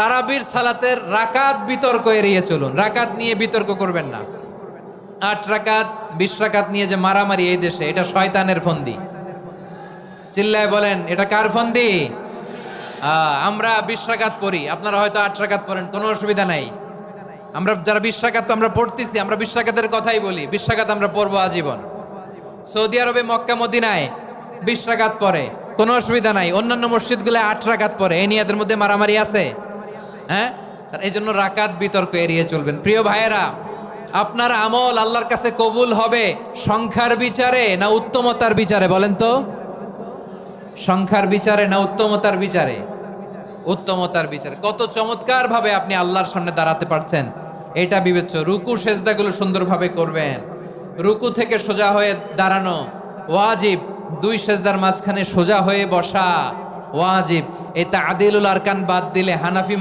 তারাবির সালাতের রাকাত বিতর্ক এড়িয়ে চলুন। রাকাত নিয়ে বিতর্ক করবেন না। 8 রাকাত 20 রাকাত নিয়ে যে মারামারি এই দেশে, এটা শয়তানের ফন্দি। চিল্লায় বলেন, এটা কার ফন্দি? আমরা 20 রাকাত পড়ি, আপনারা হয়তো 8 রাকাত পড়েন, কোনো অসুবিধা নাই। আমরা যারা 20 রাকাত তো আমরা পড়তেছি, আমরা 20 রাকাতের কথাই বলি। 20 রাকাত আমরা পড়বো আজীবন। সৌদি আরবে মক্কা মদিনায় 20 রাকাত পড়ে, কোনো অসুবিধা নাই। অন্যান্য মসজিদগুলো 8 রাকাত পড়ে। এই নিয়ে এদের মধ্যে মারামারি আছে? হ্যাঁ, এই জন্য রাকাত বিতর্ক এড়িয়ে চলবেন। প্রিয় ভাইয়েরা, আপনার আমল আল্লাহর কাছে কবুল হবে সংখ্যার বিচারে না উত্তমতার বিচারে? বলেন তো, সংখ্যার বিচারে না উত্তমতার বিচারে? উত্তমতার বিচারে। কত চমৎকার ভাবে আপনি আল্লাহর সামনে দাঁড়াতে পারছেন, এটা বিবেচ্য। রুকু সেজদাগুলো সুন্দরভাবে করবেন। রুকু থেকে সোজা হয়ে দাঁড়ানো ওয়াজিব, 2 সেজদার মাঝখানে সোজা হয়ে বসা ওয়াজিব। এই তা'দীলুল আরকান বাদ দিলে হানাফি